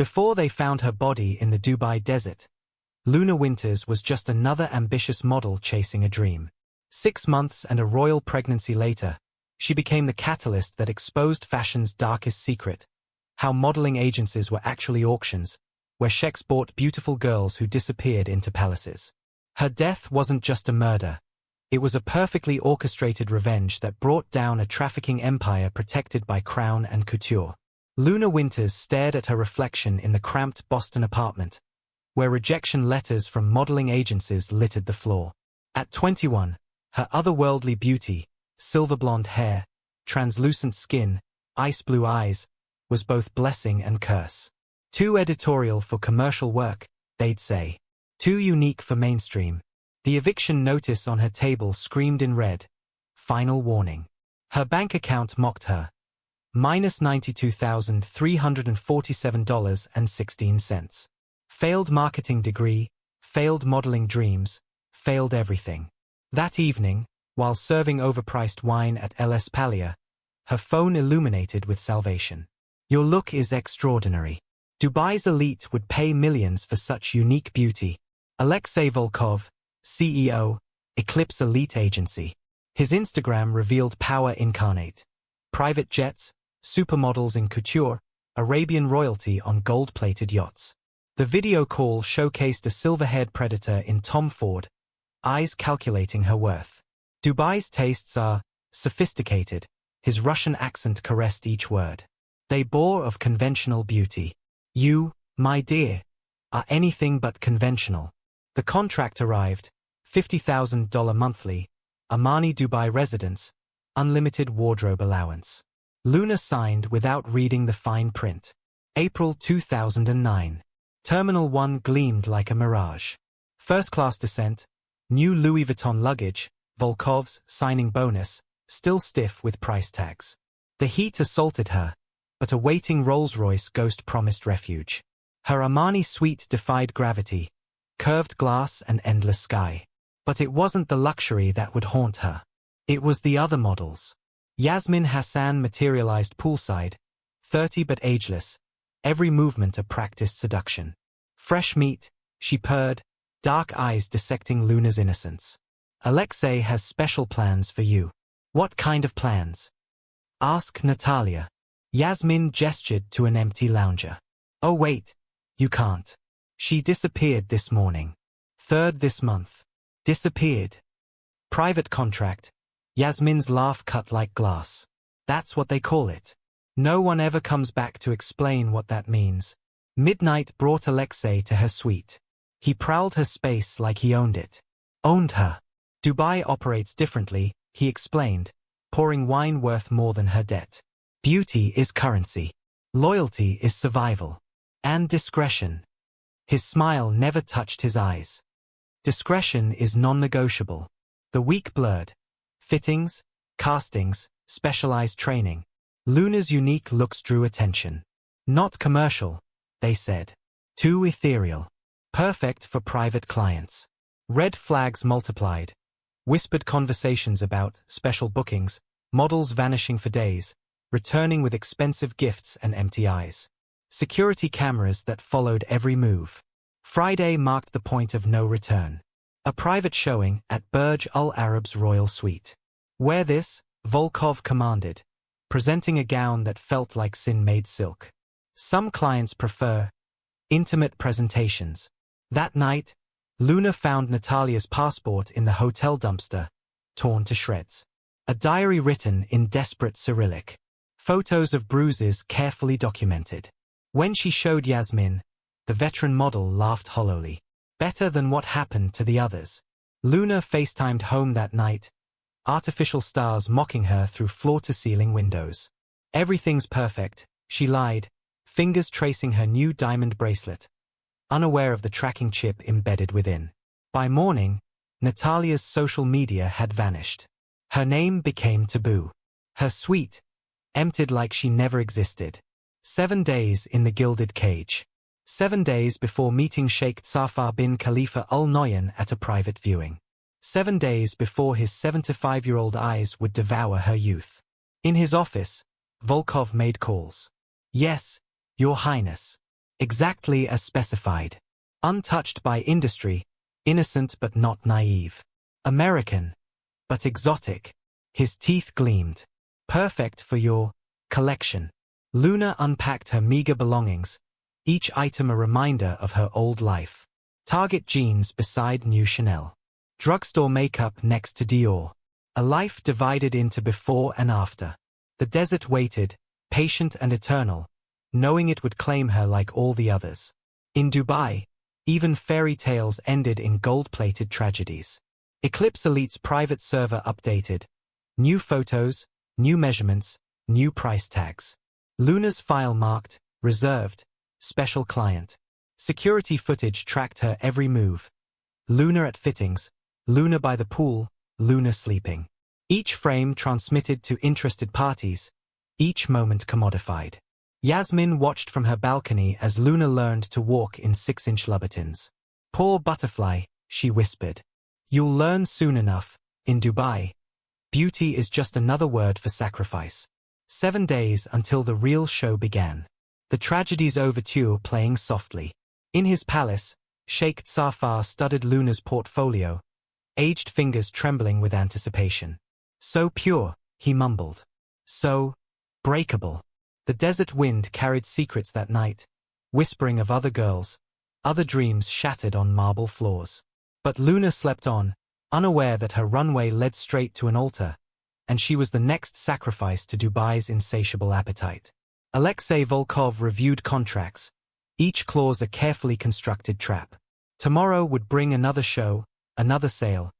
Before they found her body in the Dubai desert, Luna Winters was just another ambitious model chasing a dream. 6 months and a royal pregnancy later, she became the catalyst that exposed fashion's darkest secret: how modeling agencies were actually auctions, where sheikhs bought beautiful girls who disappeared into palaces. Her death wasn't just a murder. It was a perfectly orchestrated revenge that brought down a trafficking empire protected by crown and couture. Luna Winters stared at her reflection in the cramped Boston apartment, where rejection letters from modeling agencies littered the floor. At 21, her otherworldly beauty, silver blonde hair, translucent skin, ice blue eyes, was both blessing and curse. Too editorial for commercial work, they'd say. Too unique for mainstream. The eviction notice on her table screamed in red, "Final warning." Her bank account mocked her. Minus $92,347.16. Failed marketing degree, failed modeling dreams, failed everything. That evening, while serving overpriced wine at LS Palia, her phone illuminated with salvation. "Your look is extraordinary. Dubai's elite would pay millions for such unique beauty." Alexei Volkov, CEO, Eclipse Elite Agency. His Instagram revealed power incarnate. Private jets, supermodels in couture, Arabian royalty on gold-plated yachts. The video call showcased a silver-haired predator in Tom Ford, eyes calculating her worth. "Dubai's tastes are sophisticated," his Russian accent caressed each word. "They bore of conventional beauty. You, my dear, are anything but conventional." The contract arrived, $50,000 monthly, Armani Dubai residence, unlimited wardrobe allowance. Luna signed without reading the fine print. April 2009. Terminal 1 gleamed like a mirage. First-class descent, new Louis Vuitton luggage, Volkov's signing bonus, still stiff with price tags. The heat assaulted her, but a waiting Rolls-Royce ghost promised refuge. Her Armani suite defied gravity, curved glass and endless sky. But it wasn't the luxury that would haunt her. It was the other models. Yasmin Hassan materialized poolside, 30 but ageless, every movement a practiced seduction. "Fresh meat," she purred, dark eyes dissecting Luna's innocence. "Alexei has special plans for you." "What kind of plans?" "Ask Natalia." Yasmin gestured to an empty lounger. "Oh wait, you can't. She disappeared this morning. 3rd this month. Disappeared. Private contract." Yasmin's laugh cut like glass. "That's what they call it. No one ever comes back to explain what that means." Midnight brought Alexei to her suite. He prowled her space like he owned it. Owned her. "Dubai operates differently," he explained, pouring wine worth more than her debt. "Beauty is currency. Loyalty is survival. And discretion." His smile never touched his eyes. "Discretion is non-negotiable." The week blurred. Fittings, castings, specialized training. Luna's unique looks drew attention. Not commercial, they said. Too ethereal. Perfect for private clients. Red flags multiplied. Whispered conversations about special bookings, models vanishing for days, returning with expensive gifts and empty eyes. Security cameras that followed every move. Friday marked the point of no return. A private showing at Burj Al Arab's royal suite. "Wear this," Volkov commanded, presenting a gown that felt like sin-made silk. Some clients prefer intimate presentations. That night, Luna found Natalia's passport in the hotel dumpster, torn to shreds. A diary written in desperate Cyrillic. Photos of bruises carefully documented. When she showed Yasmin, the veteran model laughed hollowly. Better than what happened to the others. Luna FaceTimed home that night, artificial stars mocking her through floor-to-ceiling windows. "Everything's perfect," she lied, fingers tracing her new diamond bracelet, unaware of the tracking chip embedded within. By morning, Natalia's social media had vanished. Her name became taboo. Her suite, emptied like she never existed. 7 days in the gilded cage. 7 days before meeting Sheikh Zafar bin Khalifa Al Nahyan at a private viewing. 7 days before his 75-year-old eyes would devour her youth. In his office, Volkov made calls. "Yes, Your Highness." Exactly as specified. Untouched by industry, innocent but not naive. American, but exotic. His teeth gleamed. Perfect for your collection. Luna unpacked her meager belongings, each item a reminder of her old life. Target jeans beside new Chanel. Drugstore makeup next to Dior. A life divided into before and after. The desert waited, patient and eternal, knowing it would claim her like all the others. In Dubai, even fairy tales ended in gold-plated tragedies. Eclipse Elite's private server updated. New photos, new measurements, new price tags. Luna's file marked, reserved, special client. Security footage tracked her every move. Luna at fittings, Luna by the pool, Luna sleeping. Each frame transmitted to interested parties, each moment commodified. Yasmin watched from her balcony as Luna learned to walk in 6-inch Louboutins. Poor butterfly, she whispered. You'll learn soon enough. In Dubai, beauty is just another word for sacrifice. 7 days until the real show began. The tragedy's overture playing softly. In his palace, Sheikh Zafar studied Luna's portfolio, aged fingers trembling with anticipation. So pure, he mumbled. So breakable. The desert wind carried secrets that night, whispering of other girls, other dreams shattered on marble floors. But Luna slept on, unaware that her runway led straight to an altar, and she was the next sacrifice to Dubai's insatiable appetite. Alexei Volkov reviewed contracts, each clause a carefully constructed trap. Tomorrow would bring another show, another sale,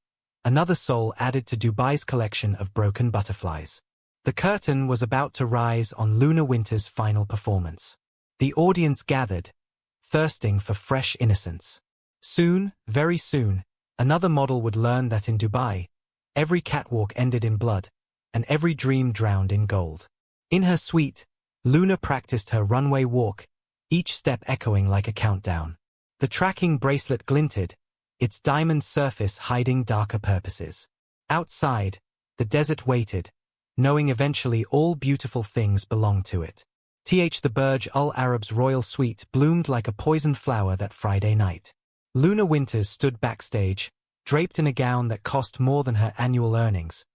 another soul added to Dubai's collection of broken butterflies. The curtain was about to rise on Luna Winter's final performance. The audience gathered, thirsting for fresh innocence. Soon, very soon, another model would learn that in Dubai, every catwalk ended in blood, and every dream drowned in gold. In her suite, Luna practiced her runway walk, each step echoing like a countdown. The tracking bracelet glinted, its diamond surface hiding darker purposes. Outside, the desert waited, knowing eventually all beautiful things belonged to it. The Burj Al Arab's royal suite bloomed like a poisoned flower that Friday night. Luna Winters stood backstage, draped in a gown that cost more than her annual earnings.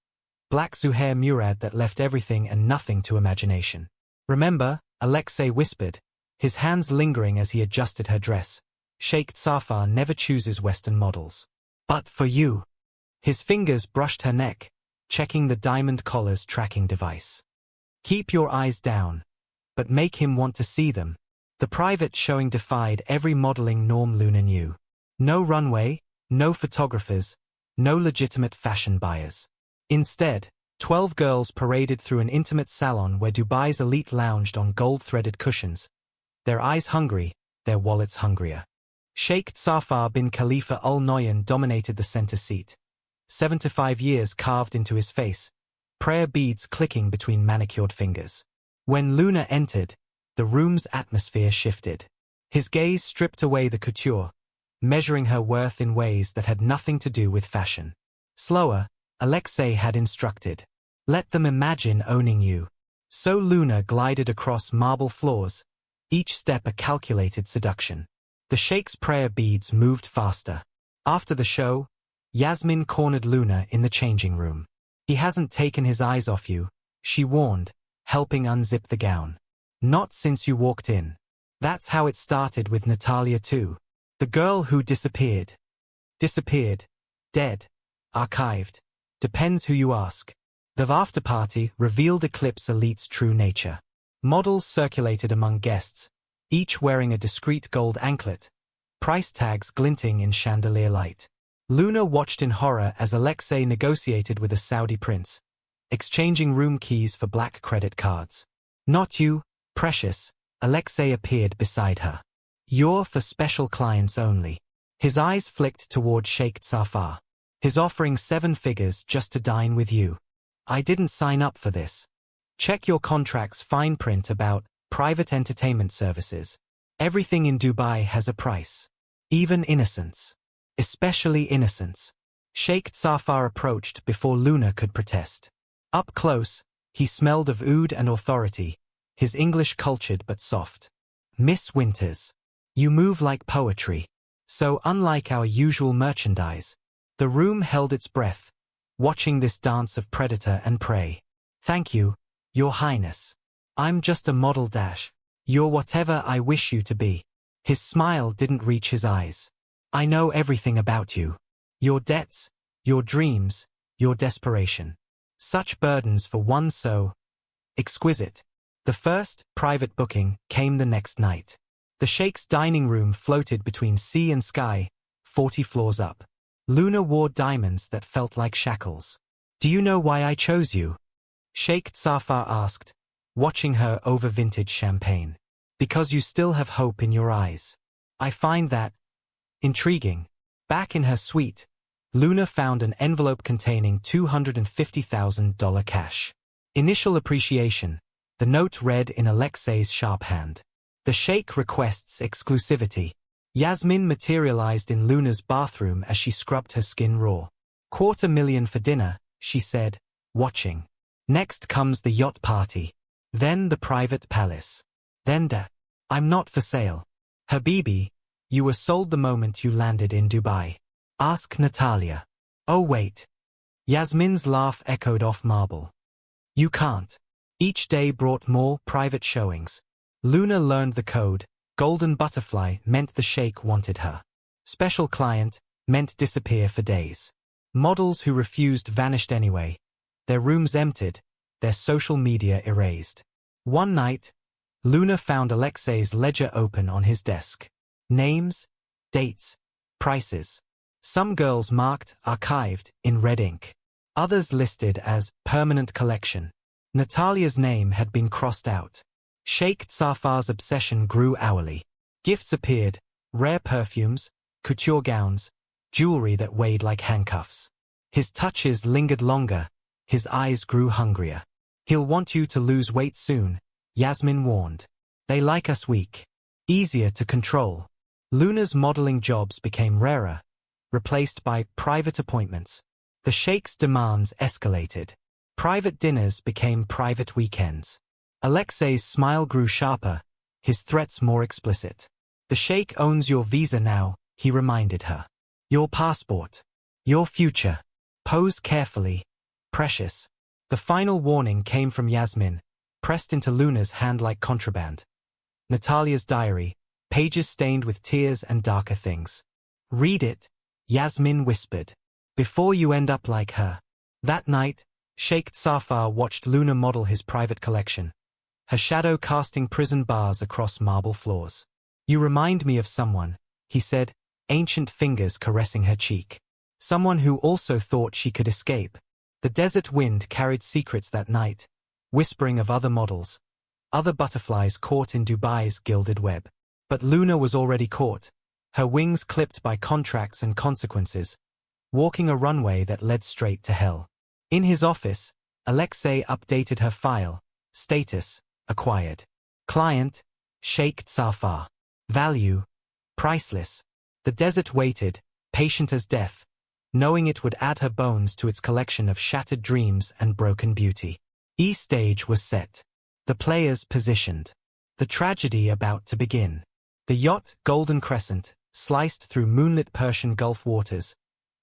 Black Zuhair murad that left everything and nothing to imagination. Remember, Alexei whispered, his hands lingering as he adjusted her dress. Sheikh Zafar never chooses Western models. But for you. His fingers brushed her neck, checking the diamond collar's tracking device. Keep your eyes down, but make him want to see them. The private showing defied every modeling norm Luna knew. No runway, no photographers, no legitimate fashion buyers. Instead, 12 girls paraded through an intimate salon where Dubai's elite lounged on gold-threaded cushions, their eyes hungry, their wallets hungrier. Sheikh Zafar bin Khalifa Al Nahyan dominated the center seat. 75 years carved into his face, prayer beads clicking between manicured fingers. When Luna entered, the room's atmosphere shifted. His gaze stripped away the couture, measuring her worth in ways that had nothing to do with fashion. Slower, Alexei had instructed. Let them imagine owning you. So Luna glided across marble floors, each step a calculated seduction. The Sheikh's prayer beads moved faster. After the show, Yasmin cornered Luna in the changing room. He hasn't taken his eyes off you, she warned, helping unzip the gown. Not since you walked in. That's how it started with Natalia too. The girl who disappeared. Disappeared. Dead. Archived. Depends who you ask. The after-party revealed Eclipse Elite's true nature. Models circulated among guests, each wearing a discreet gold anklet, price tags glinting in chandelier light. Luna watched in horror as Alexei negotiated with a Saudi prince, exchanging room keys for black credit cards. Not you, precious, Alexei appeared beside her. You're for special clients only. His eyes flicked toward Sheikh Zafar. His offering 7 figures just to dine with you. I didn't sign up for this. Check your contract's fine print about private entertainment services. Everything in Dubai has a price. Even innocence. Especially innocence. Sheikh Zafar approached before Luna could protest. Up close, he smelled of oud and authority, his English cultured but soft. Miss Winters. You move like poetry. So unlike our usual merchandise. The room held its breath, watching this dance of predator and prey. Thank you, Your Highness. I'm just a model dash. You're whatever I wish you to be. His smile didn't reach his eyes. I know everything about you. Your debts, your dreams, your desperation. Such burdens for one so exquisite. The first, private booking, came the next night. The Sheikh's dining room floated between sea and sky, 40 floors up. Luna wore diamonds that felt like shackles. Do you know why I chose you? Sheikh Zafar asked, watching her over vintage champagne. Because you still have hope in your eyes. I find that intriguing. Back in her suite, Luna found an envelope containing $250,000 cash. Initial appreciation. The note read in Alexei's sharp hand. The Sheikh requests exclusivity. Yasmin materialized in Luna's bathroom as she scrubbed her skin raw. $250,000 for dinner, she said, watching. Next comes the yacht party. Then the private palace. Then I'm not for sale. Habibi, you were sold the moment you landed in Dubai. Ask Natalia. Oh wait. Yasmin's laugh echoed off marble. You can't. Each day brought more private showings. Luna learned the code. Golden butterfly meant the Sheikh wanted her. Special client meant disappear for days. Models who refused vanished anyway. Their rooms emptied, their social media erased. One night, Luna found Alexei's ledger open on his desk. Names, dates, prices. Some girls marked archived in red ink. Others listed as permanent collection. Natalia's name had been crossed out. Sheikh Zafar's obsession grew hourly. Gifts appeared, rare perfumes, couture gowns, jewelry that weighed like handcuffs. His touches lingered longer, his eyes grew hungrier. He'll want you to lose weight soon, Yasmin warned. They like us weak. Easier to control. Luna's modeling jobs became rarer, replaced by private appointments. The Sheikh's demands escalated. Private dinners became private weekends. Alexei's smile grew sharper, his threats more explicit. The Sheikh owns your visa now, he reminded her. Your passport. Your future. Pose carefully. Precious. The final warning came from Yasmin, pressed into Luna's hand like contraband. Natalia's diary, pages stained with tears and darker things. Read it, Yasmin whispered. Before you end up like her. That night, Sheikh Zafar watched Luna model his private collection. Her shadow casting prison bars across marble floors. You remind me of someone, he said, ancient fingers caressing her cheek. Someone who also thought she could escape. The desert wind carried secrets that night, whispering of other models, other butterflies caught in Dubai's gilded web. But Luna was already caught, her wings clipped by contracts and consequences, walking a runway that led straight to hell. In his office, Alexei updated her file, status, acquired. Client, Sheikh Zafar. Value, priceless. The desert waited, patient as death, knowing it would add her bones to its collection of shattered dreams and broken beauty. E-stage was set. The players positioned. The tragedy about to begin. The yacht, Golden Crescent, sliced through moonlit Persian Gulf waters,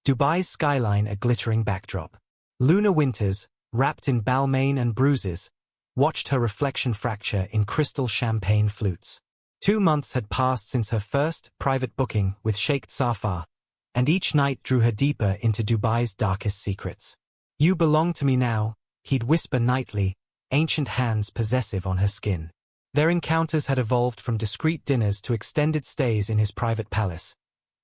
Dubai's skyline a glittering backdrop. Luna Winters, wrapped in Balmain and bruises, watched her reflection fracture in crystal champagne flutes. 2 months had passed since her first private booking with Sheikh Zafar, and each night drew her deeper into Dubai's darkest secrets. You belong to me now, he'd whisper nightly, ancient hands possessive on her skin. Their encounters had evolved from discreet dinners to extended stays in his private palace,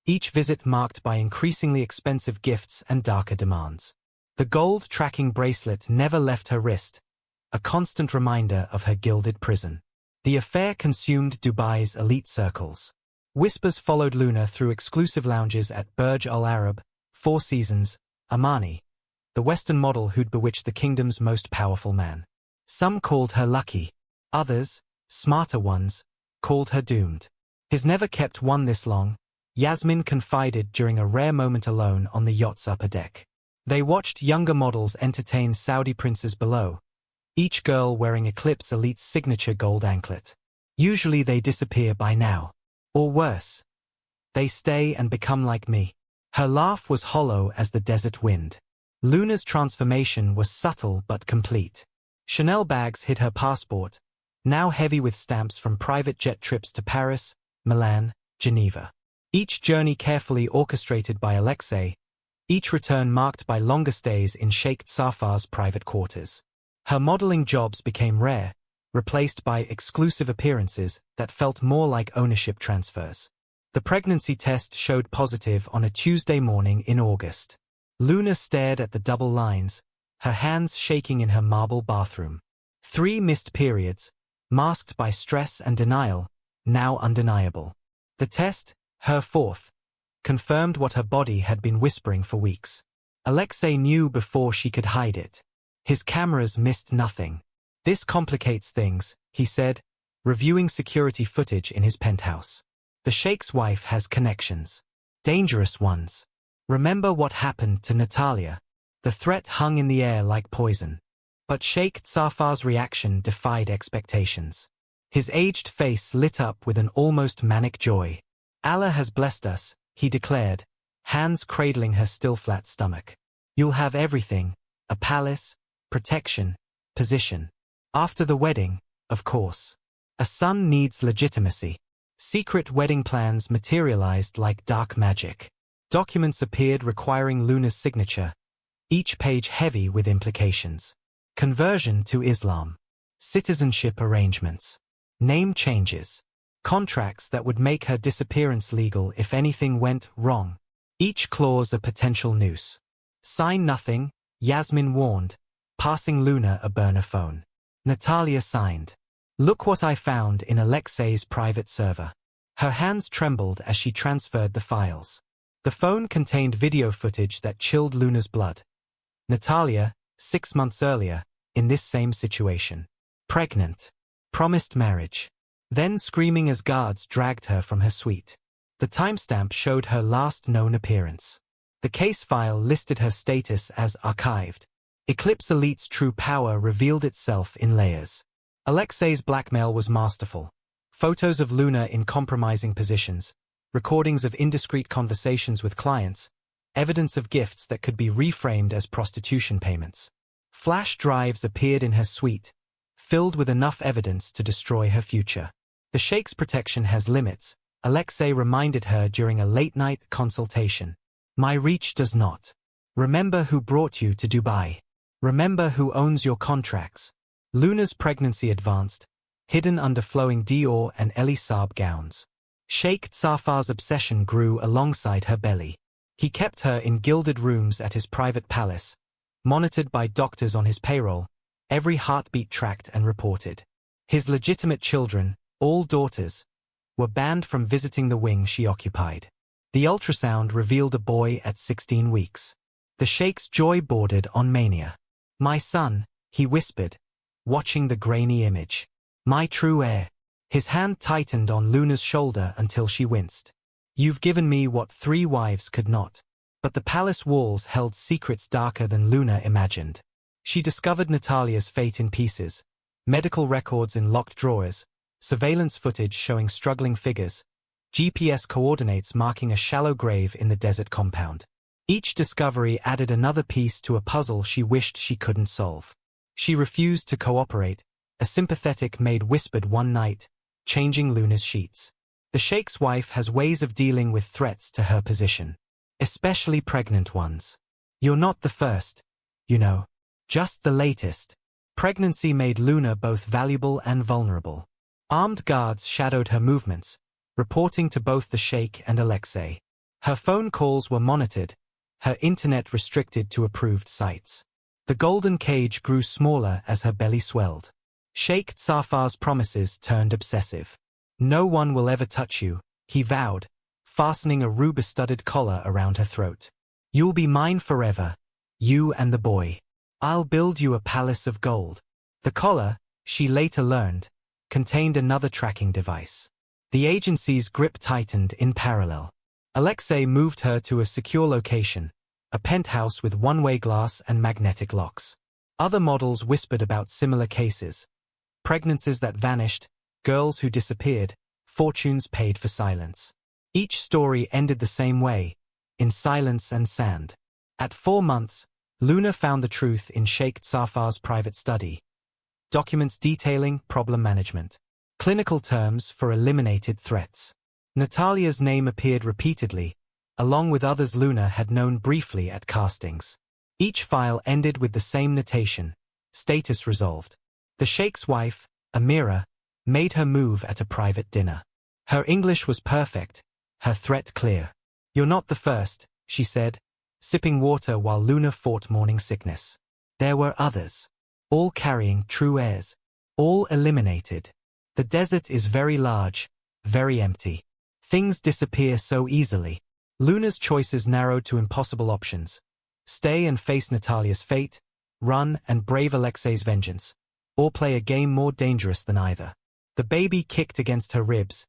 each visit marked by increasingly expensive gifts and darker demands. The gold tracking bracelet never left her wrist, a constant reminder of her gilded prison. The affair consumed Dubai's elite circles. Whispers followed Luna through exclusive lounges at Burj Al Arab, Four Seasons, Armani, the Western model who'd bewitched the kingdom's most powerful man. Some called her lucky. Others, smarter ones, called her doomed. He's never kept one this long, Yasmin confided during a rare moment alone on the yacht's upper deck. They watched younger models entertain Saudi princes below, each girl wearing Eclipse Elite's signature gold anklet. Usually they disappear by now. Or worse, they stay and become like me. Her laugh was hollow as the desert wind. Luna's transformation was subtle but complete. Chanel bags hid her passport, now heavy with stamps from private jet trips to Paris, Milan, Geneva. Each journey carefully orchestrated by Alexei, each return marked by longer stays in Sheikh Zafar's private quarters. Her modeling jobs became rare, replaced by exclusive appearances that felt more like ownership transfers. The pregnancy test showed positive on a Tuesday morning in August. Luna stared at the double lines, her hands shaking in her marble bathroom. 3 missed periods, masked by stress and denial, now undeniable. The test, her 4th, confirmed what her body had been whispering for weeks. Alexei knew before she could hide it. His cameras missed nothing. "This complicates things," he said, reviewing security footage in his penthouse. "The Sheikh's wife has connections. Dangerous ones. Remember what happened to Natalia? The threat hung in the air like poison. But Sheikh Zafar's reaction defied expectations. His aged face lit up with an almost manic joy. Allah has blessed us, he declared, hands cradling her still flat stomach. You'll have everything, a palace, protection, position. After the wedding, of course. A son needs legitimacy." Secret wedding plans materialized like dark magic. Documents appeared requiring Luna's signature, each page heavy with implications. Conversion to Islam. Citizenship arrangements. Name changes. Contracts that would make her disappearance legal if anything went wrong. Each clause a potential noose. "Sign nothing," Yasmin warned, passing Luna a burner phone. Natalia signed. "Look what I found in Alexei's private server." Her hands trembled as she transferred the files. The phone contained video footage that chilled Luna's blood. Natalia, 6 months earlier, in this same situation. Pregnant. Promised marriage. Then screaming as guards dragged her from her suite. The timestamp showed her last known appearance. The case file listed her status as archived. Eclipse Elite's true power revealed itself in layers. Alexei's blackmail was masterful. Photos of Luna in compromising positions, recordings of indiscreet conversations with clients, evidence of gifts that could be reframed as prostitution payments. Flash drives appeared in her suite, filled with enough evidence to destroy her future. The Sheikh's protection has limits, Alexei reminded her during a late-night consultation. My reach does not. Remember who brought you to Dubai. Remember who owns your contracts. Luna's pregnancy advanced, hidden under flowing Dior and Elie Saab gowns. Sheikh Zafar's obsession grew alongside her belly. He kept her in gilded rooms at his private palace, monitored by doctors on his payroll, every heartbeat tracked and reported. His legitimate children, all daughters, were banned from visiting the wing she occupied. The ultrasound revealed a boy at 16 weeks. The Sheikh's joy bordered on mania. My son, he whispered, watching the grainy image. My true heir. His hand tightened on Luna's shoulder until she winced. You've given me what 3 wives could not. But the palace walls held secrets darker than Luna imagined. She discovered Natalia's fate in pieces, medical records in locked drawers, surveillance footage showing struggling figures, GPS coordinates marking a shallow grave in the desert compound. Each discovery added another piece to a puzzle she wished she couldn't solve. She refused to cooperate, a sympathetic maid whispered one night, changing Luna's sheets. The Sheikh's wife has ways of dealing with threats to her position. Especially pregnant ones. You're not the first, you know. Just the latest. Pregnancy made Luna both valuable and vulnerable. Armed guards shadowed her movements, reporting to both the Sheikh and Alexei. Her phone calls were monitored, her internet restricted to approved sites. The golden cage grew smaller as her belly swelled. Sheikh Zafar's promises turned obsessive. No one will ever touch you, he vowed, fastening a ruby-studded collar around her throat. You'll be mine forever, you and the boy. I'll build you a palace of gold. The collar, she later learned, contained another tracking device. The agency's grip tightened in parallel. Alexei moved her to a secure location, a penthouse with one-way glass and magnetic locks. Other models whispered about similar cases. Pregnancies that vanished, girls who disappeared, fortunes paid for silence. Each story ended the same way, in silence and sand. At 4 months, Luna found the truth in Sheikh Zafar's private study. Documents detailing problem management. Clinical terms for eliminated threats. Natalia's name appeared repeatedly, along with others Luna had known briefly at castings. Each file ended with the same notation: status resolved. The Sheikh's wife, Amira, made her move at a private dinner. Her English was perfect, her threat clear. "You're not the first," she said, sipping water while Luna fought morning sickness. There were others, all carrying true heirs, all eliminated. The desert is very large, very empty. Things disappear so easily. Luna's choices narrowed to impossible options. Stay and face Natalia's fate, run and brave Alexei's vengeance, or play a game more dangerous than either. The baby kicked against her ribs,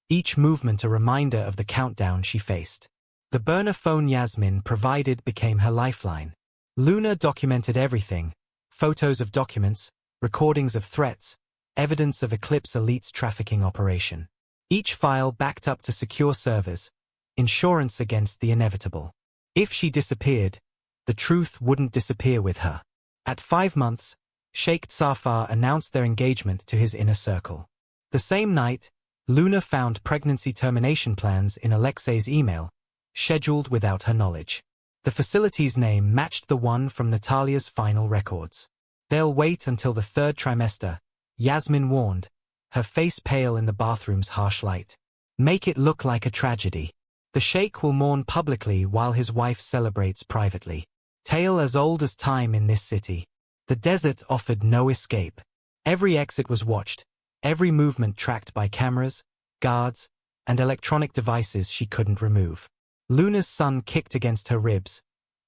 each movement a reminder of the countdown she faced. The burner phone Yasmin provided became her lifeline. Luna documented everything: photos of documents, recordings of threats, evidence of Eclipse Elite's trafficking operation. Each file backed up to secure servers, insurance against the inevitable. If she disappeared, the truth wouldn't disappear with her. At 5 months, Sheikh Zafar announced their engagement to his inner circle. The same night, Luna found pregnancy termination plans in Alexei's email, scheduled without her knowledge. The facility's name matched the one from Natalia's final records. "They'll wait until the 3rd trimester," Yasmin warned, her face pale in the bathroom's harsh light. "Make it look like a tragedy. The Sheikh will mourn publicly while his wife celebrates privately." Tale as old as time in this city. The desert offered no escape. Every exit was watched, every movement tracked by cameras, guards, and electronic devices she couldn't remove. Luna's son kicked against her ribs,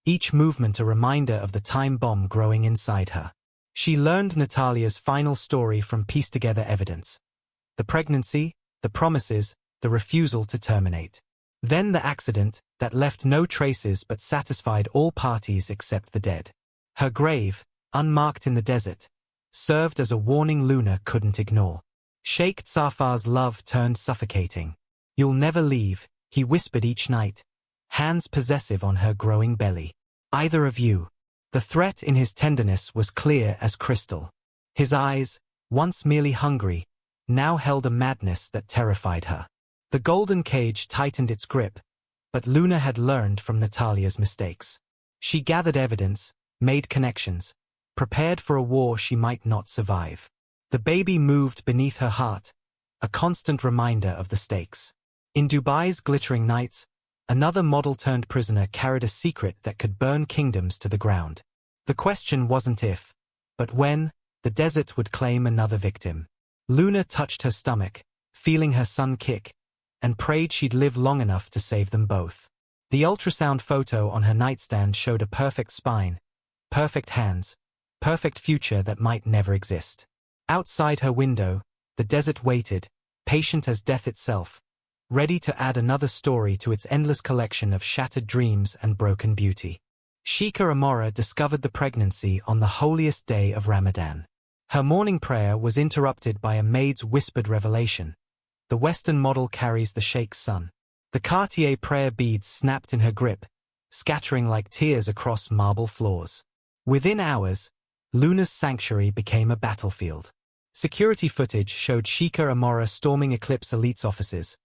each movement a reminder of the time bomb growing inside her. She learned Natalia's final story from pieced-together evidence: the pregnancy, the promises, the refusal to terminate. Then the accident that left no traces but satisfied all parties except the dead. Her grave, unmarked in the desert, served as a warning Luna couldn't ignore. Sheikh Zafar's love turned suffocating. "You'll never leave," he whispered each night, hands possessive on her growing belly. "Either of you." The threat in his tenderness was clear as crystal. His eyes, once merely hungry, now held a madness that terrified her. The golden cage tightened its grip, but Luna had learned from Natalia's mistakes. She gathered evidence, made connections, prepared for a war she might not survive. The baby moved beneath her heart, a constant reminder of the stakes. In Dubai's glittering nights, another model-turned-prisoner carried a secret that could burn kingdoms to the ground. The question wasn't if, but when, the desert would claim another victim. Luna touched her stomach, feeling her son kick, and prayed she'd live long enough to save them both. The ultrasound photo on her nightstand showed a perfect spine, perfect hands, perfect future that might never exist. Outside her window, the desert waited, patient as death itself, ready to add another story to its endless collection of shattered dreams and broken beauty. Sheikha Amara discovered the pregnancy on the holiest day of Ramadan. Her morning prayer was interrupted by a maid's whispered revelation: the Western model carries the Sheikh's son. The Cartier prayer beads snapped in her grip, scattering like tears across marble floors. Within hours, Luna's sanctuary became a battlefield. Security footage showed Sheikha Amara storming Eclipse Elite's offices,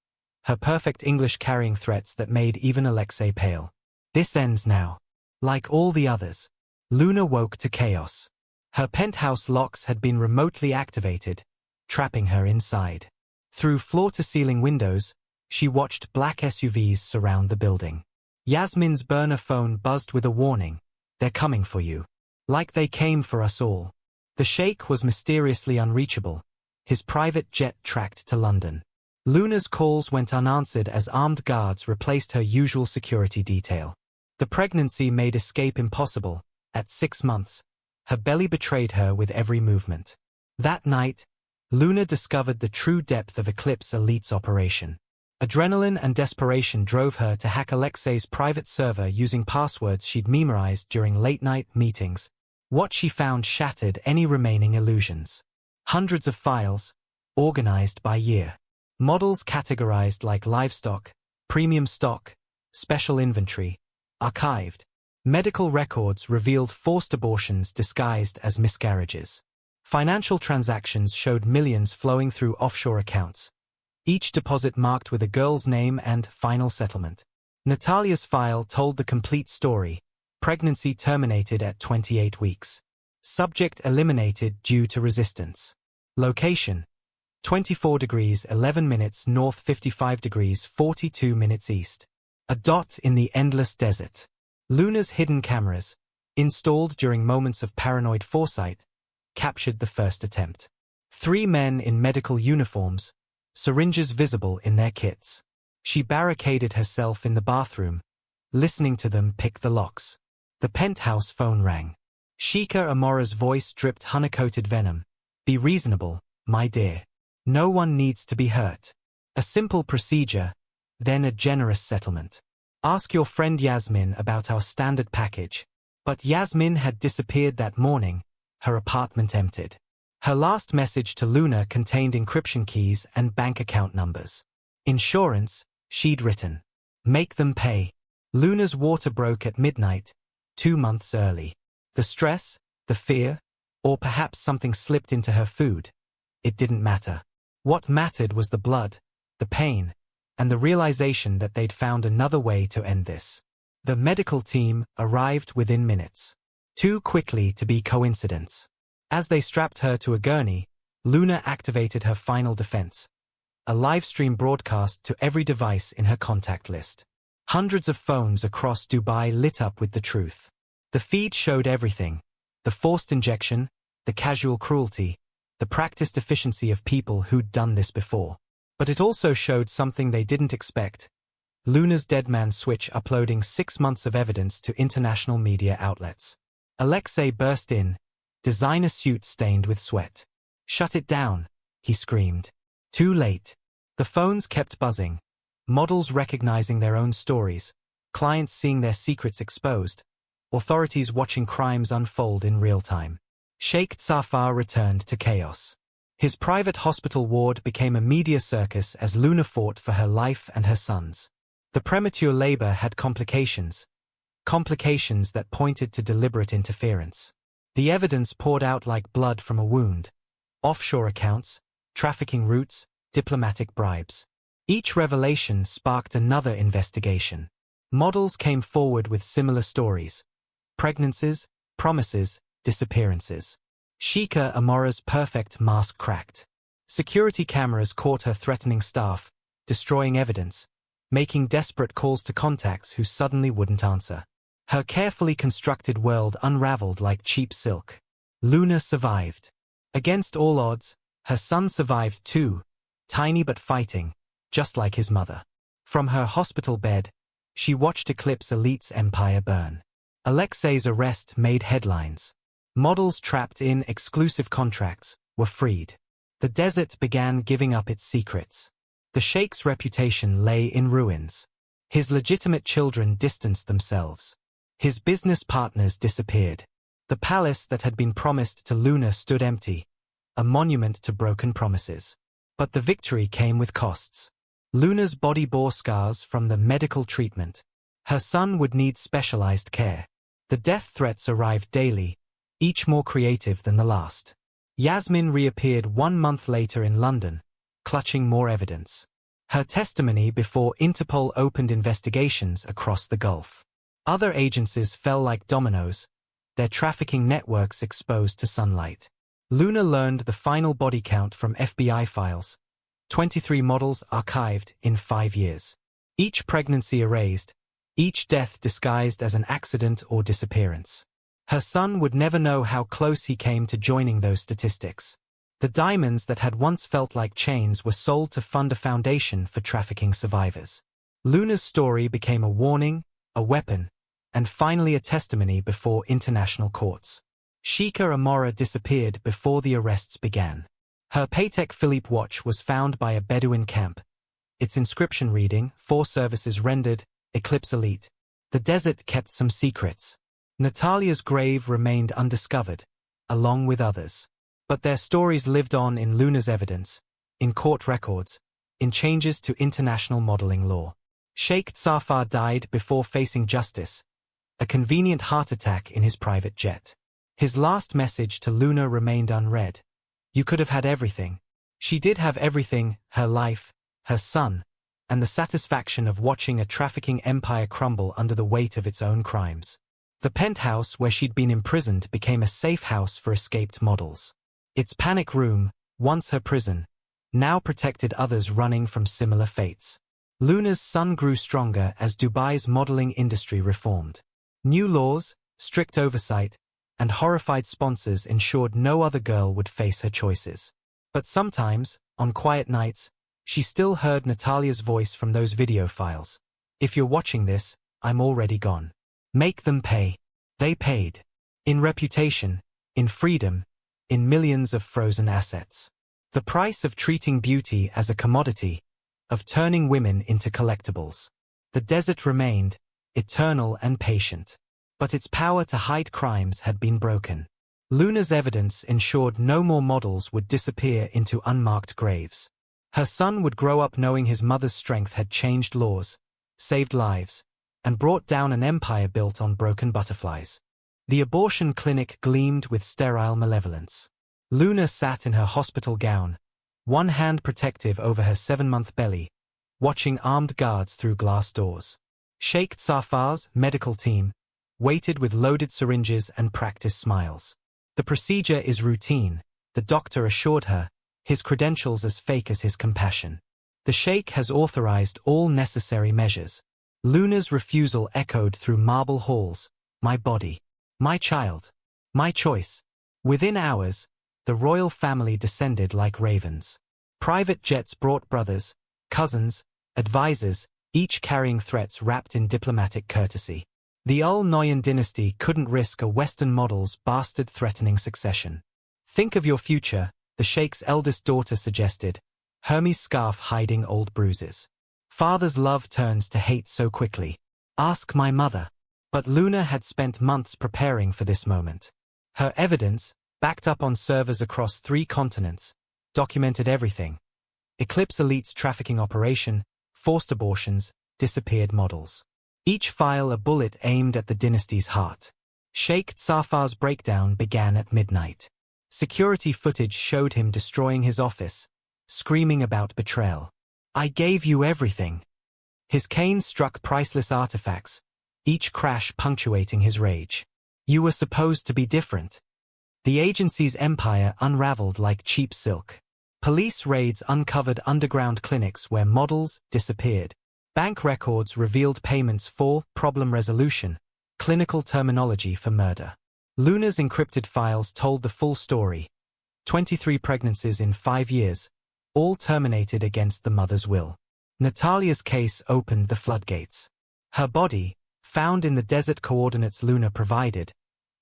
her perfect English carrying threats that made even Alexei pale. This ends now. Like all the others, Luna woke to chaos. Her penthouse locks had been remotely activated, trapping her inside. Through floor-to-ceiling windows, she watched black SUVs surround the building. Yasmin's burner phone buzzed with a warning: "They're coming for you." Like they came for us all. The Sheikh was mysteriously unreachable, his private jet tracked to London. Luna's calls went unanswered as armed guards replaced her usual security detail. The pregnancy made escape impossible. At 6 months, her belly betrayed her with every movement. That night, Luna discovered the true depth of Eclipse Elite's operation. Adrenaline and desperation drove her to hack Alexei's private server using passwords she'd memorized during late-night meetings. What she found shattered any remaining illusions. Hundreds of files, organized by year. Models categorized like livestock, premium stock, special inventory, archived. Medical records revealed forced abortions disguised as miscarriages. Financial transactions showed millions flowing through offshore accounts, each deposit marked with a girl's name and final settlement. Natalia's file told the complete story. Pregnancy terminated at 28 weeks. Subject eliminated due to resistance. Location: 24 degrees 11 minutes north, 55 degrees 42 minutes east. A dot in the endless desert. Luna's hidden cameras, installed during moments of paranoid foresight, captured the first attempt. 3 men in medical uniforms, syringes visible in their kits. She barricaded herself in the bathroom, listening to them pick the locks. The penthouse phone rang. Sheikha Amara's voice dripped honey-coated venom. Be reasonable, my dear. No one needs to be hurt. A simple procedure, then a generous settlement. Ask your friend Yasmin about our standard package. But Yasmin had disappeared that morning, her apartment emptied. Her last message to Luna contained encryption keys and bank account numbers. Insurance, she'd written. Make them pay. Luna's water broke at midnight, 2 months early. The stress, the fear, or perhaps something slipped into her food. It didn't matter. What mattered was the blood, the pain, and the realization that they'd found another way to end this. The medical team arrived within minutes. Too quickly to be coincidence. As they strapped her to a gurney, Luna activated her final defense. A live-stream broadcast to every device in her contact list. Hundreds of phones across Dubai lit up with the truth. The feed showed everything. The forced injection, the casual cruelty, the practiced efficiency of people who'd done this before. But it also showed something they didn't expect. Luna's dead man switch uploading 6 months of evidence to international media outlets. Alexei burst in, designer suit stained with sweat. Shut it down, he screamed. Too late. The phones kept buzzing. Models recognizing their own stories, clients seeing their secrets exposed, authorities watching crimes unfold in real time. Sheikh Zafar returned to chaos. His private hospital ward became a media circus as Luna fought for her life and her son's. The premature labor had complications that pointed to deliberate interference. The evidence poured out like blood from a wound. Offshore accounts, trafficking routes, diplomatic bribes. Each revelation sparked another investigation. Models came forward with similar stories. Pregnancies, promises, disappearances. Sheikha Amara's perfect mask cracked. Security cameras caught her threatening staff, destroying evidence, making desperate calls to contacts who suddenly wouldn't answer. Her carefully constructed world unraveled like cheap silk. Luna survived. Against all odds, her son survived too, tiny but fighting, just like his mother. From her hospital bed, she watched Eclipse Elite's empire burn. Alexei's arrest made headlines. Models trapped in exclusive contracts were freed. The desert began giving up its secrets. The Sheikh's reputation lay in ruins. His legitimate children distanced themselves. His business partners disappeared. The palace that had been promised to Luna stood empty, a monument to broken promises. But the victory came with costs. Luna's body bore scars from the medical treatment. Her son would need specialized care. The death threats arrived daily, each more creative than the last. Yasmin reappeared 1 month later in London, clutching more evidence. Her testimony before Interpol opened investigations across the Gulf. Other agencies fell like dominoes, their trafficking networks exposed to sunlight. Luna learned the final body count from FBI files. 23 models archived in 5 years. Each pregnancy erased, each death disguised as an accident or disappearance. Her son would never know how close he came to joining those statistics. The diamonds that had once felt like chains were sold to fund a foundation for trafficking survivors. Luna's story became a warning, a weapon, and finally a testimony before international courts. Sheikha Amara disappeared before the arrests began. Her Patek Philippe watch was found by a Bedouin camp. Its inscription reading, 4 services rendered, Eclipse Elite. The desert kept some secrets. Natalia's grave remained undiscovered, along with others. But their stories lived on in Luna's evidence, in court records, in changes to international modeling law. Sheikh Zafar died before facing justice, a convenient heart attack in his private jet. His last message to Luna remained unread. You could have had everything. She did have everything, her life, her son, and the satisfaction of watching a trafficking empire crumble under the weight of its own crimes. The penthouse where she'd been imprisoned became a safe house for escaped models. Its panic room, once her prison, now protected others running from similar fates. Luna's son grew stronger as Dubai's modeling industry reformed. New laws, strict oversight, and horrified sponsors ensured no other girl would face her choices. But sometimes, on quiet nights, she still heard Natalia's voice from those video files. If you're watching this, I'm already gone. Make them pay. They paid. In reputation, in freedom, in millions of frozen assets. The price of treating beauty as a commodity, of turning women into collectibles. The desert remained, eternal and patient. But its power to hide crimes had been broken. Luna's evidence ensured no more models would disappear into unmarked graves. Her son would grow up knowing his mother's strength had changed laws, saved lives, and brought down an empire built on broken butterflies. The abortion clinic gleamed with sterile malevolence. Luna sat in her hospital gown, one hand protective over her 7-month belly, watching armed guards through glass doors. Sheikh Zafar's medical team waited with loaded syringes and practiced smiles. The procedure is routine, the doctor assured her, his credentials as fake as his compassion. The Sheikh has authorized all necessary measures. Luna's refusal echoed through marble halls. My body. My child. My choice. Within hours, the royal family descended like ravens. Private jets brought brothers, cousins, advisors, each carrying threats wrapped in diplomatic courtesy. The Nahyan dynasty couldn't risk a Western model's bastard-threatening succession. Think of your future, the Sheikh's eldest daughter suggested, Hermes' scarf hiding old bruises. Father's love turns to hate so quickly. Ask my mother. But Luna had spent months preparing for this moment. Her evidence, backed up on servers across 3 continents, documented everything. Eclipse Elite's trafficking operation, forced abortions, disappeared models. Each file a bullet aimed at the dynasty's heart. Sheikh Zafar's breakdown began at midnight. Security footage showed him destroying his office, screaming about betrayal. I gave you everything. His cane struck priceless artifacts, each crash punctuating his rage. You were supposed to be different. The agency's empire unraveled like cheap silk. Police raids uncovered underground clinics where models disappeared. Bank records revealed payments for problem resolution, clinical terminology for murder. Luna's encrypted files told the full story. 23 pregnancies in 5 years, all terminated against the mother's will. Natalia's case opened the floodgates. Her body, found in the desert coordinates Luna provided,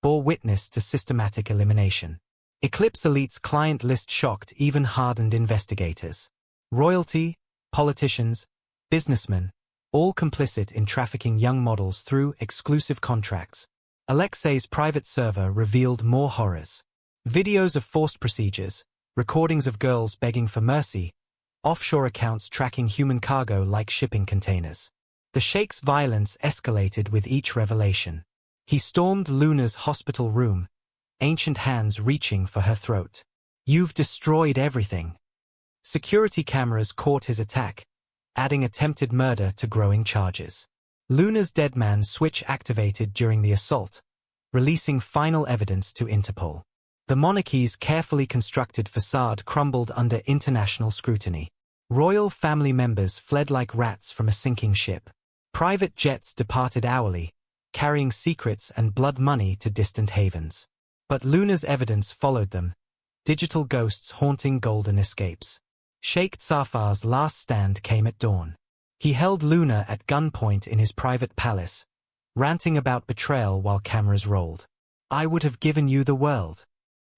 bore witness to systematic elimination. Eclipse Elite's client list shocked even hardened investigators. Royalty, politicians, businessmen, all complicit in trafficking young models through exclusive contracts. Alexei's private server revealed more horrors. Videos of forced procedures, recordings of girls begging for mercy, offshore accounts tracking human cargo like shipping containers. The Sheikh's violence escalated with each revelation. He stormed Luna's hospital room, ancient hands reaching for her throat. You've destroyed everything. Security cameras caught his attack, adding attempted murder to growing charges. Luna's deadman switch activated during the assault, releasing final evidence to Interpol. The monarchy's carefully constructed facade crumbled under international scrutiny. Royal family members fled like rats from a sinking ship. Private jets departed hourly, carrying secrets and blood money to distant havens. But Luna's evidence followed them, digital ghosts haunting golden escapes. Sheikh Zafar's last stand came at dawn. He held Luna at gunpoint in his private palace, ranting about betrayal while cameras rolled. I would have given you the world.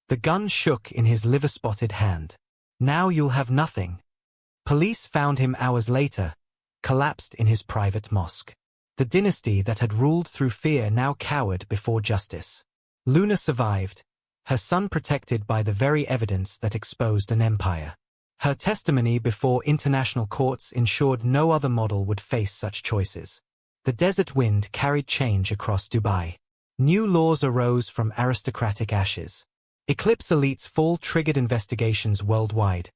The gun shook in his liver-spotted hand. Now you'll have nothing. Police found him hours later, collapsed in his private mosque. The dynasty that had ruled through fear now cowered before justice. Luna survived, her son protected by the very evidence that exposed an empire. Her testimony before international courts ensured no other model would face such choices. The desert wind carried change across Dubai. New laws arose from aristocratic ashes. Eclipse Elite's fall triggered investigations worldwide,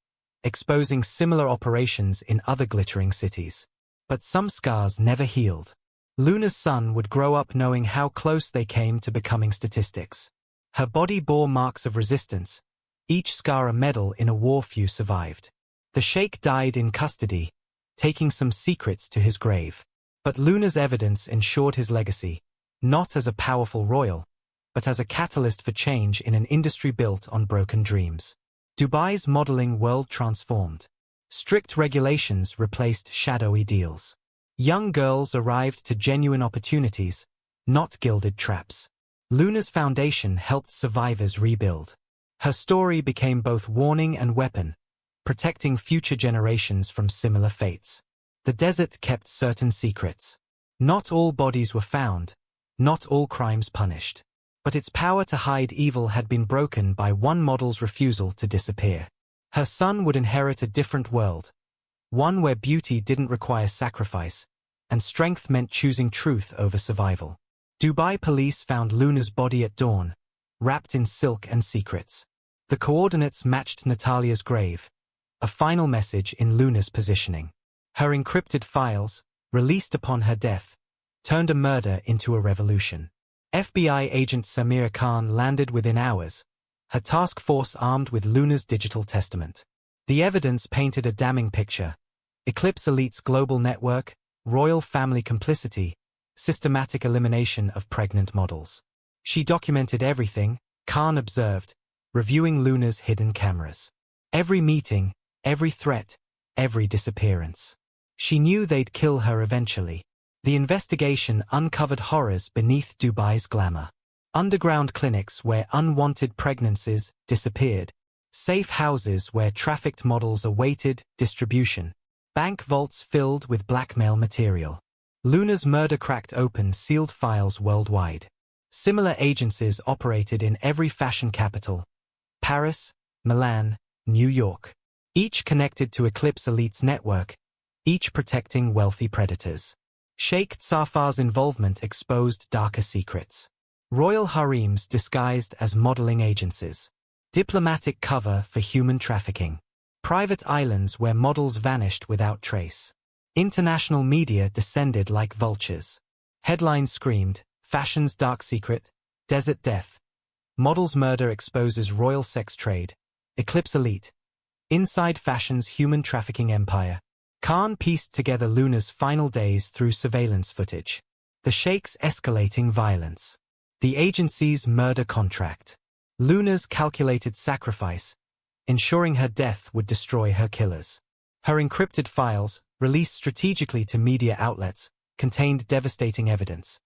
exposing similar operations in other glittering cities. But some scars never healed. Luna's son would grow up knowing how close they came to becoming statistics. Her body bore marks of resistance, each scar a medal in a war few survived. The Sheikh died in custody, taking some secrets to his grave. But Luna's evidence ensured his legacy, not as a powerful royal, but as a catalyst for change in an industry built on broken dreams. Dubai's modeling world transformed. Strict regulations replaced shadowy deals. Young girls arrived to genuine opportunities, not gilded traps. Luna's foundation helped survivors rebuild. Her story became both warning and weapon, protecting future generations from similar fates. The desert kept certain secrets. Not all bodies were found, not all crimes punished. But its power to hide evil had been broken by one model's refusal to disappear. Her son would inherit a different world, one where beauty didn't require sacrifice, and strength meant choosing truth over survival. Dubai police found Luna's body at dawn, wrapped in silk and secrets. The coordinates matched Natalia's grave, a final message in Luna's positioning. Her encrypted files, released upon her death, turned a murder into a revolution. FBI agent Samir Khan landed within hours, her task force armed with Luna's digital testament. The evidence painted a damning picture. Eclipse Elite's global network, royal family complicity, systematic elimination of pregnant models. She documented everything, Khan observed, reviewing Luna's hidden cameras. Every meeting, every threat, every disappearance. She knew they'd kill her eventually. The investigation uncovered horrors beneath Dubai's glamour. Underground clinics where unwanted pregnancies disappeared. Safe houses where trafficked models awaited distribution. Bank vaults filled with blackmail material. Luna's murder cracked open sealed files worldwide. Similar agencies operated in every fashion capital. Paris, Milan, New York. Each connected to Eclipse Elite's network, each protecting wealthy predators. Sheikh Zafar's involvement exposed darker secrets. Royal harems disguised as modeling agencies. Diplomatic cover for human trafficking. Private islands where models vanished without trace. International media descended like vultures. Headlines screamed, "Fashion's dark secret, desert death. Model's murder exposes royal sex trade. Eclipse Elite. Inside fashion's human trafficking empire." Khan pieced together Luna's final days through surveillance footage. The Sheikh's escalating violence. The agency's murder contract. Luna's calculated sacrifice, ensuring her death would destroy her killers. Her encrypted files, released strategically to media outlets, contained devastating evidence.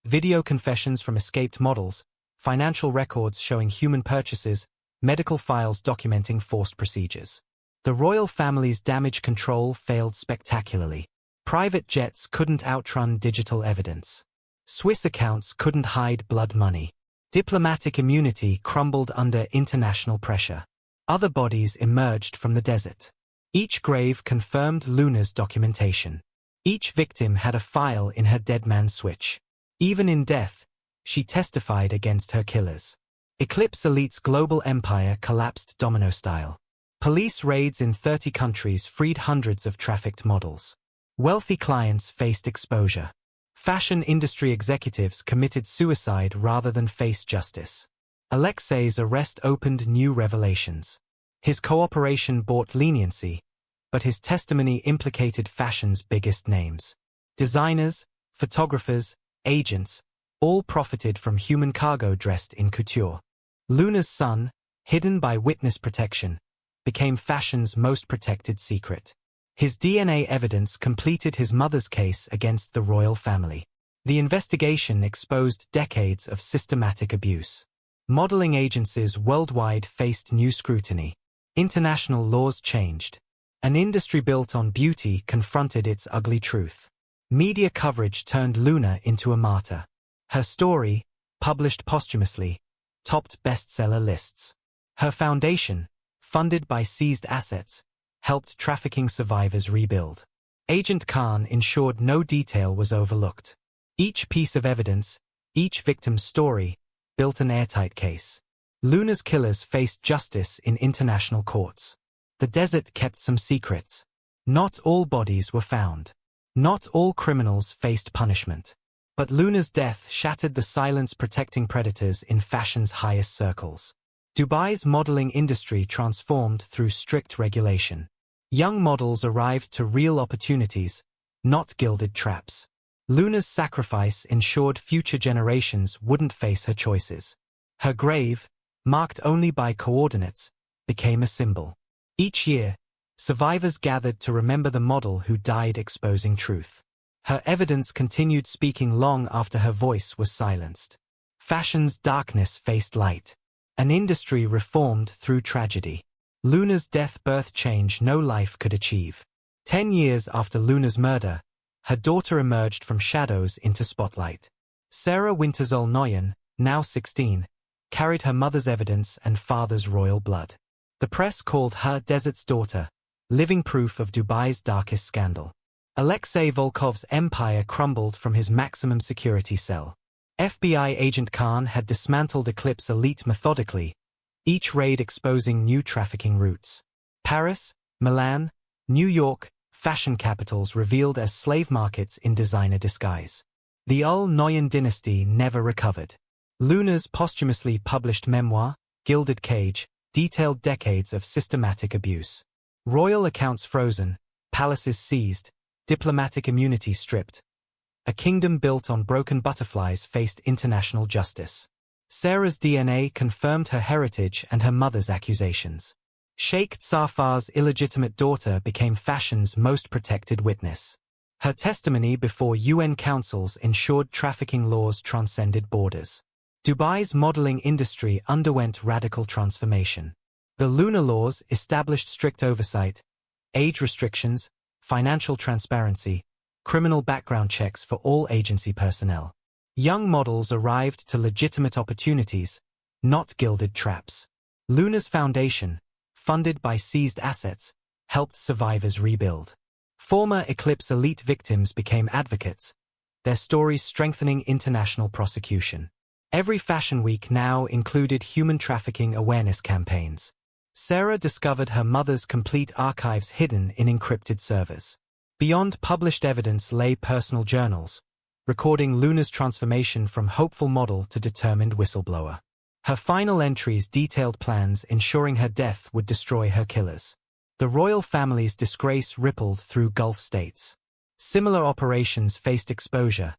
Video confessions from escaped models, financial records showing human purchases, medical files documenting forced procedures. The royal family's damage control failed spectacularly. Private jets couldn't outrun digital evidence. Swiss accounts couldn't hide blood money. Diplomatic immunity crumbled under international pressure. Other bodies emerged from the desert. Each grave confirmed Luna's documentation. Each victim had a file in her dead man's switch. Even in death, she testified against her killers. Eclipse Elite's global empire collapsed domino style. Police raids in 30 countries freed hundreds of trafficked models. Wealthy clients faced exposure. Fashion industry executives committed suicide rather than face justice. Alexei's arrest opened new revelations. His cooperation brought leniency, but his testimony implicated fashion's biggest names. Designers, photographers, agents, all profited from human cargo dressed in couture. Luna's son, hidden by witness protection, became fashion's most protected secret. His DNA evidence completed his mother's case against the royal family. The investigation exposed decades of systematic abuse. Modeling agencies worldwide faced new scrutiny. International laws changed. An industry built on beauty confronted its ugly truth. Media coverage turned Luna into a martyr. Her story, published posthumously, topped bestseller lists. Her foundation, funded by seized assets, helped trafficking survivors rebuild. Agent Khan ensured no detail was overlooked. Each piece of evidence, each victim's story, built an airtight case. Luna's killers faced justice in international courts. The desert kept some secrets. Not all bodies were found. Not all criminals faced punishment. But Luna's death shattered the silence protecting predators in fashion's highest circles. Dubai's modeling industry transformed through strict regulation. Young models arrived to real opportunities, not gilded traps. Luna's sacrifice ensured future generations wouldn't face her choices. Her grave, marked only by coordinates, became a symbol. Each year, survivors gathered to remember the model who died exposing truth. Her evidence continued speaking long after her voice was silenced. Fashion's darkness faced light. An industry reformed through tragedy. Luna's death birthed change no life could achieve. 10 years after Luna's murder, her daughter emerged from shadows into spotlight. Sarah Winterzol Nahyan, now 16, carried her mother's evidence and father's royal blood. The press called her Desert's daughter, living proof of Dubai's darkest scandal. Alexei Volkov's empire crumbled from his maximum security cell. FBI agent Khan had dismantled Eclipse Elite methodically, each raid exposing new trafficking routes. Paris, Milan, New York, fashion capitals revealed as slave markets in designer disguise. The Nahyan dynasty never recovered. Luna's posthumously published memoir, Gilded Cage, detailed decades of systematic abuse. Royal accounts frozen, palaces seized, diplomatic immunity stripped. A kingdom built on broken butterflies faced international justice. Sarah's DNA confirmed her heritage and her mother's accusations. Sheikh Zafar's illegitimate daughter became fashion's most protected witness. Her testimony before UN councils ensured trafficking laws transcended borders. Dubai's modeling industry underwent radical transformation. The Luna laws established strict oversight, age restrictions, financial transparency, criminal background checks for all agency personnel. Young models arrived to legitimate opportunities, not gilded traps. Luna's foundation, funded by seized assets, helped survivors rebuild. Former Eclipse Elite victims became advocates, their stories strengthening international prosecution. Every fashion week now included human trafficking awareness campaigns. Sarah discovered her mother's complete archives hidden in encrypted servers. Beyond published evidence lay personal journals, recording Luna's transformation from hopeful model to determined whistleblower. Her final entries detailed plans ensuring her death would destroy her killers. The royal family's disgrace rippled through Gulf states. Similar operations faced exposure,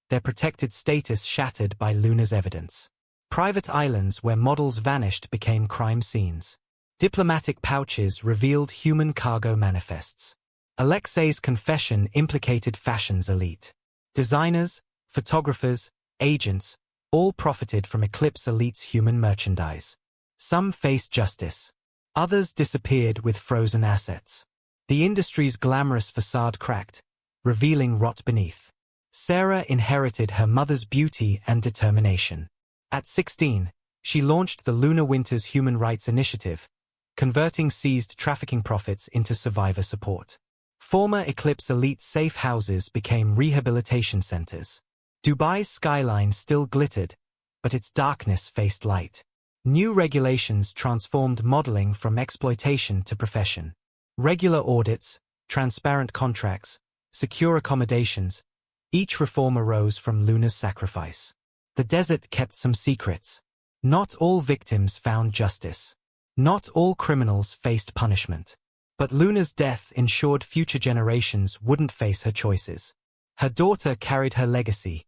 their protected status shattered by Luna's evidence. Private islands where models vanished became crime scenes. Diplomatic pouches revealed human cargo manifests. Alexei's confession implicated fashion's elite. Designers, photographers, agents, all profited from Eclipse Elite's human merchandise. Some faced justice. Others disappeared with frozen assets. The industry's glamorous facade cracked, revealing rot beneath. Sarah inherited her mother's beauty and determination. At 16, she launched the Luna Winters Human Rights Initiative, converting seized trafficking profits into survivor support. Former Eclipse Elite safe houses became rehabilitation centers. Dubai's skyline still glittered, but its darkness faced light. New regulations transformed modeling from exploitation to profession. Regular audits, transparent contracts, secure accommodations, each reform arose from Luna's sacrifice. The desert kept some secrets. Not all victims found justice. Not all criminals faced punishment. But Luna's death ensured future generations wouldn't face her choices. Her daughter carried her legacy.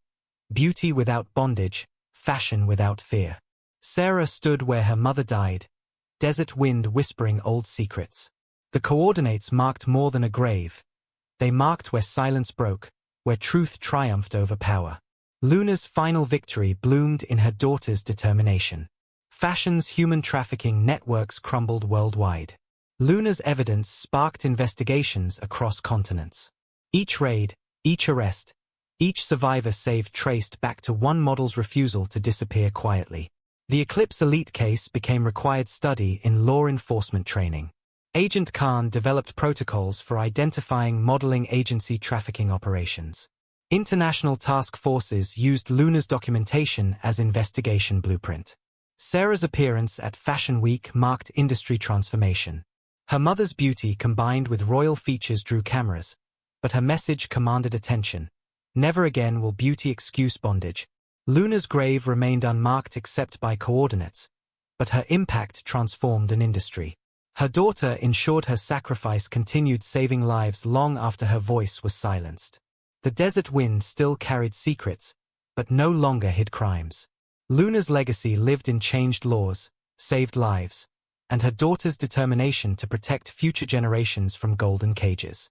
Beauty without bondage, fashion without fear. Sarah stood where her mother died, desert wind whispering old secrets. The coordinates marked more than a grave. They marked where silence broke, where truth triumphed over power. Luna's final victory bloomed in her daughter's determination. Fashion's human trafficking networks crumbled worldwide. Luna's evidence sparked investigations across continents. Each raid, each arrest, each survivor saved traced back to one model's refusal to disappear quietly. The Eclipse Elite case became required study in law enforcement training. Agent Khan developed protocols for identifying modeling agency trafficking operations. International task forces used Luna's documentation as investigation blueprint. Sarah's appearance at Fashion Week marked industry transformation. Her mother's beauty combined with royal features drew cameras, but her message commanded attention. Never again will beauty excuse bondage. Luna's grave remained unmarked except by coordinates, but her impact transformed an industry. Her daughter ensured her sacrifice continued saving lives long after her voice was silenced. The desert wind still carried secrets, but no longer hid crimes. Luna's legacy lived in changed laws, saved lives, and her daughter's determination to protect future generations from golden cages.